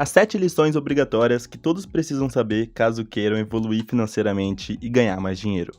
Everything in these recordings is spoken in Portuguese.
As 7 lições obrigatórias que todos precisam saber caso queiram evoluir financeiramente e ganhar mais dinheiro.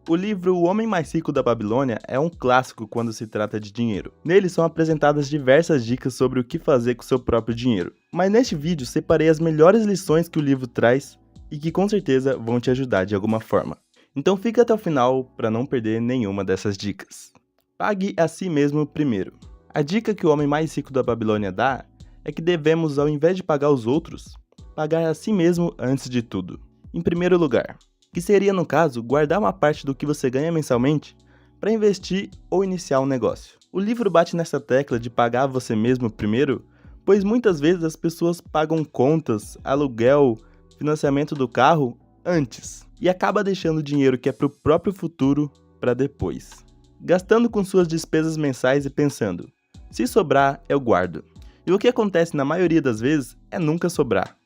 O livro O Homem Mais Rico da Babilônia é um clássico quando se trata de dinheiro. Nele são apresentadas diversas dicas sobre o que fazer com seu próprio dinheiro. Mas neste vídeo separei as melhores lições que o livro traz e que com certeza vão te ajudar de alguma forma. Então fica até o final para não perder nenhuma dessas dicas. Pague a si mesmo primeiro. A dica que o Homem Mais Rico da Babilônia dá é que devemos, ao invés de pagar os outros, pagar a si mesmo antes de tudo. Em primeiro lugar, que seria, no caso, guardar uma parte do que você ganha mensalmente para investir ou iniciar um negócio. O livro bate nessa tecla de pagar você mesmo primeiro, pois muitas vezes as pessoas pagam contas, aluguel, financiamento do carro antes e acaba deixando o dinheiro que é para o próprio futuro para depois. Gastando com suas despesas mensais e pensando, se sobrar, eu guardo. E o que acontece na maioria das vezes é nunca sobrar,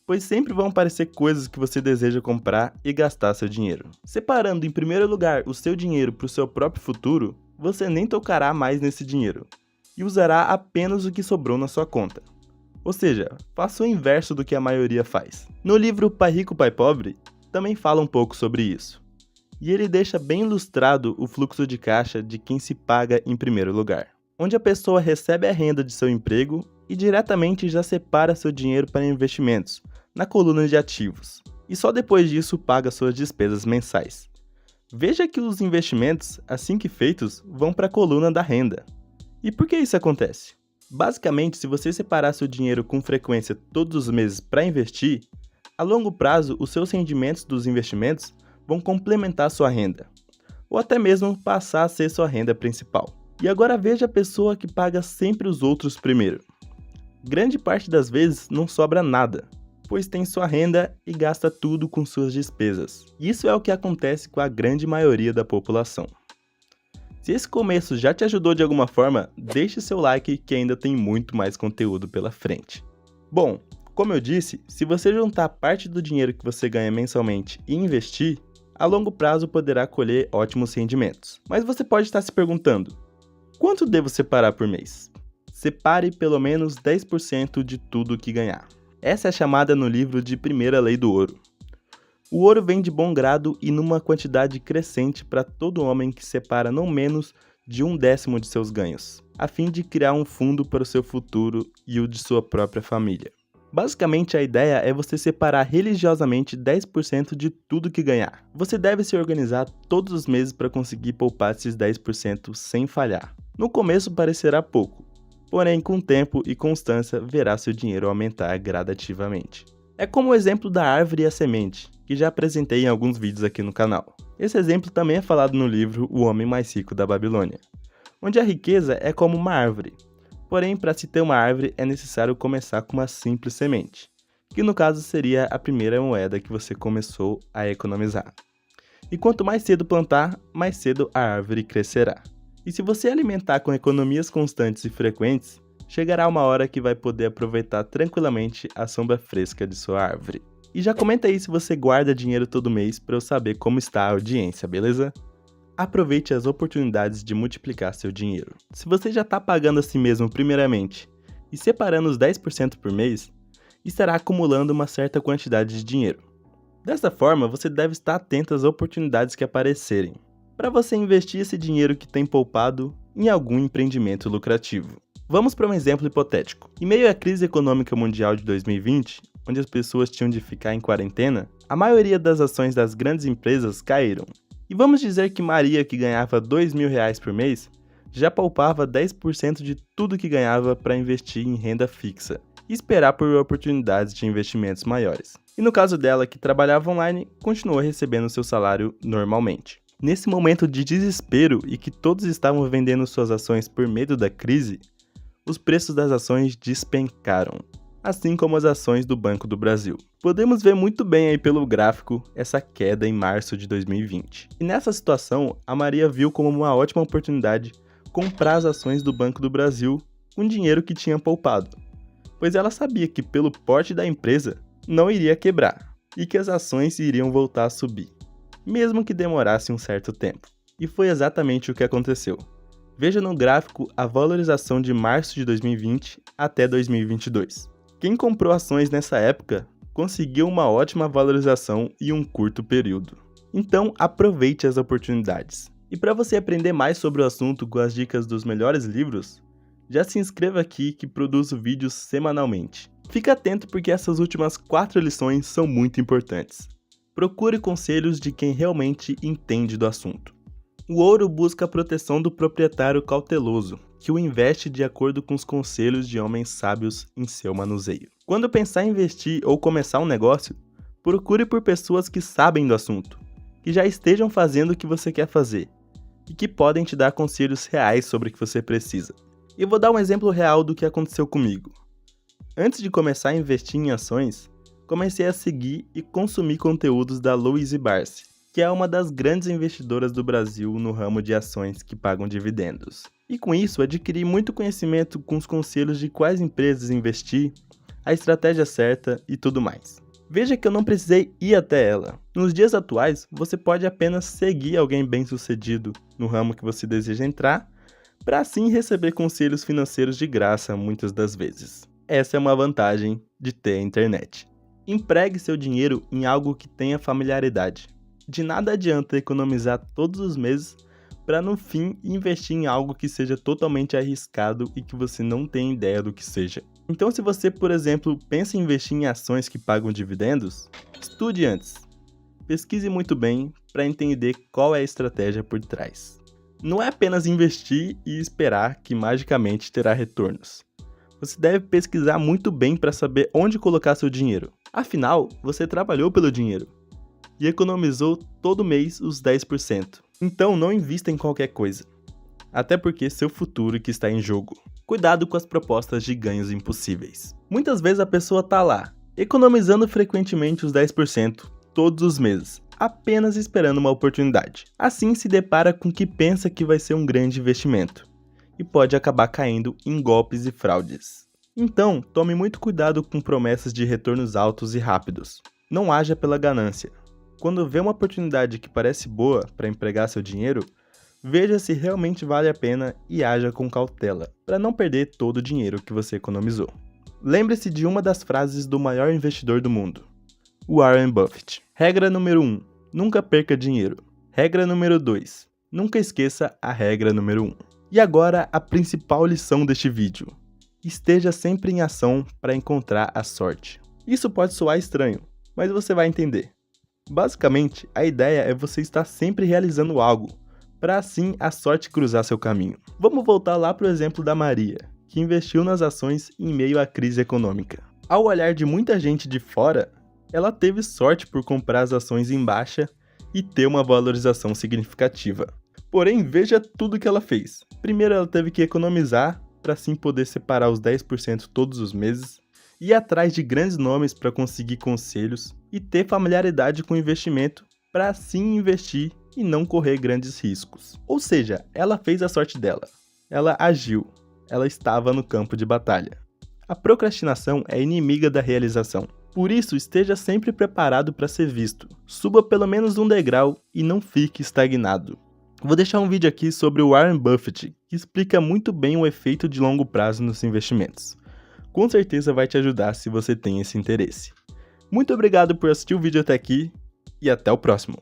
pois sempre vão aparecer coisas que você deseja comprar e gastar seu dinheiro. Separando em primeiro lugar o seu dinheiro para o seu próprio futuro, você nem tocará mais nesse dinheiro e usará apenas o que sobrou na sua conta. Ou seja, faça o inverso do que a maioria faz. No livro Pai Rico, Pai Pobre, também fala um pouco sobre isso. E ele deixa bem ilustrado o fluxo de caixa de quem se paga em primeiro lugar, onde a pessoa recebe a renda de seu emprego e diretamente já separa seu dinheiro para investimentos, na coluna de ativos, e só depois disso paga suas despesas mensais. Veja que os investimentos, assim que feitos, vão para a coluna da renda. E por que isso acontece? Basicamente, se você separar seu dinheiro com frequência todos os meses para investir, a longo prazo os seus rendimentos dos investimentos vão complementar sua renda, ou até mesmo passar a ser sua renda principal. E agora veja a pessoa que paga sempre os outros primeiro. Grande parte das vezes não sobra nada, pois tem sua renda e gasta tudo com suas despesas. Isso é o que acontece com a grande maioria da população. Se esse começo já te ajudou de alguma forma, deixe seu like que ainda tem muito mais conteúdo pela frente. Bom, como eu disse, se você juntar parte do dinheiro que você ganha mensalmente e investir, a longo prazo poderá colher ótimos rendimentos. Mas você pode estar se perguntando, quanto devo separar por mês? Separe pelo menos 10% de tudo que ganhar. Essa é chamada no livro de primeira lei do ouro. O ouro vem de bom grado e numa quantidade crescente para todo homem que separa não menos de 1/10 de seus ganhos, a fim de criar um fundo para o seu futuro e o de sua própria família. Basicamente, a ideia é você separar religiosamente 10% de tudo que ganhar. Você deve se organizar todos os meses para conseguir poupar esses 10% sem falhar. No começo parecerá pouco, porém com o tempo e constância verá seu dinheiro aumentar gradativamente. É como o exemplo da árvore e a semente, que já apresentei em alguns vídeos aqui no canal. Esse exemplo também é falado no livro O Homem Mais Rico da Babilônia, onde a riqueza é como uma árvore. Porém, para se ter uma árvore é necessário começar com uma simples semente, que no caso seria a primeira moeda que você começou a economizar. E quanto mais cedo plantar, mais cedo a árvore crescerá. E se você alimentar com economias constantes e frequentes, chegará uma hora que vai poder aproveitar tranquilamente a sombra fresca de sua árvore. E já comenta aí se você guarda dinheiro todo mês para eu saber como está a audiência, beleza? Aproveite as oportunidades de multiplicar seu dinheiro. Se você já está pagando a si mesmo primeiramente e separando os 10% por mês, estará acumulando uma certa quantidade de dinheiro. Dessa forma, você deve estar atento às oportunidades que aparecerem, para você investir esse dinheiro que tem poupado em algum empreendimento lucrativo. Vamos para um exemplo hipotético. Em meio à crise econômica mundial de 2020, onde as pessoas tinham de ficar em quarentena, a maioria das ações das grandes empresas caíram. E vamos dizer que Maria, que ganhava R$2.000 por mês, já poupava 10% de tudo que ganhava para investir em renda fixa e esperar por oportunidades de investimentos maiores. E no caso dela, que trabalhava online, continuou recebendo seu salário normalmente. Nesse momento de desespero e que todos estavam vendendo suas ações por medo da crise, os preços das ações despencaram, assim como as ações do Banco do Brasil. Podemos ver muito bem aí pelo gráfico essa queda em março de 2020. E nessa situação, a Maria viu como uma ótima oportunidade comprar as ações do Banco do Brasil com dinheiro que tinha poupado, pois ela sabia que pelo porte da empresa não iria quebrar e que as ações iriam voltar a subir, mesmo que demorasse um certo tempo. E foi exatamente o que aconteceu. Veja no gráfico a valorização de março de 2020 até 2022. Quem comprou ações nessa época conseguiu uma ótima valorização em um curto período. Então, aproveite as oportunidades. E para você aprender mais sobre o assunto com as dicas dos melhores livros, já se inscreva aqui que produzo vídeos semanalmente. Fique atento porque essas últimas 4 lições são muito importantes. Procure conselhos de quem realmente entende do assunto. O ouro busca a proteção do proprietário cauteloso, que o investe de acordo com os conselhos de homens sábios em seu manuseio. Quando pensar em investir ou começar um negócio, procure por pessoas que sabem do assunto, que já estejam fazendo o que você quer fazer e que podem te dar conselhos reais sobre o que você precisa. E vou dar um exemplo real do que aconteceu comigo. Antes de começar a investir em ações, comecei a seguir e consumir conteúdos da Louise Barsi, que é uma das grandes investidoras do Brasil no ramo de ações que pagam dividendos. E com isso, adquiri muito conhecimento com os conselhos de quais empresas investir, a estratégia certa e tudo mais. Veja que eu não precisei ir até ela. Nos dias atuais, você pode apenas seguir alguém bem-sucedido no ramo que você deseja entrar, para assim receber conselhos financeiros de graça muitas das vezes. Essa é uma vantagem de ter a internet. Empregue seu dinheiro em algo que tenha familiaridade. De nada adianta economizar todos os meses para no fim investir em algo que seja totalmente arriscado e que você não tem ideia do que seja. Então, se você, por exemplo, pensa em investir em ações que pagam dividendos, estude antes. Pesquise muito bem para entender qual é a estratégia por trás. Não é apenas investir e esperar que magicamente terá retornos. Você deve pesquisar muito bem para saber onde colocar seu dinheiro. Afinal, você trabalhou pelo dinheiro e economizou todo mês os 10%. Então não invista em qualquer coisa, até porque seu futuro que está em jogo. Cuidado com as propostas de ganhos impossíveis. Muitas vezes a pessoa está lá, economizando frequentemente os 10% todos os meses, apenas esperando uma oportunidade. Assim se depara com o que pensa que vai ser um grande investimento e pode acabar caindo em golpes e fraudes. Então, tome muito cuidado com promessas de retornos altos e rápidos. Não haja pela ganância. Quando vê uma oportunidade que parece boa para empregar seu dinheiro, veja se realmente vale a pena e haja com cautela, para não perder todo o dinheiro que você economizou. Lembre-se de uma das frases do maior investidor do mundo, Warren Buffett. Regra número 1. Nunca perca dinheiro. Regra número 2. Nunca esqueça a regra número 1. E agora a principal lição deste vídeo. Esteja sempre em ação para encontrar a sorte. Isso pode soar estranho, mas você vai entender. Basicamente, a ideia é você estar sempre realizando algo, para assim a sorte cruzar seu caminho. Vamos voltar lá para o exemplo da Maria, que investiu nas ações em meio à crise econômica. Ao olhar de muita gente de fora, ela teve sorte por comprar as ações em baixa e ter uma valorização significativa. Porém, veja tudo que ela fez. Primeiro, ela teve que economizar para assim poder separar os 10% todos os meses, ir atrás de grandes nomes para conseguir conselhos e ter familiaridade com o investimento para assim investir e não correr grandes riscos. Ou seja, ela fez a sorte dela. Ela agiu. Ela estava no campo de batalha. A procrastinação é inimiga da realização. Por isso, esteja sempre preparado para ser visto. Suba pelo menos um degrau e não fique estagnado. Vou deixar um vídeo aqui sobre o Warren Buffett, que explica muito bem o efeito de longo prazo nos investimentos. Com certeza vai te ajudar se você tem esse interesse. Muito obrigado por assistir o vídeo até aqui e até o próximo.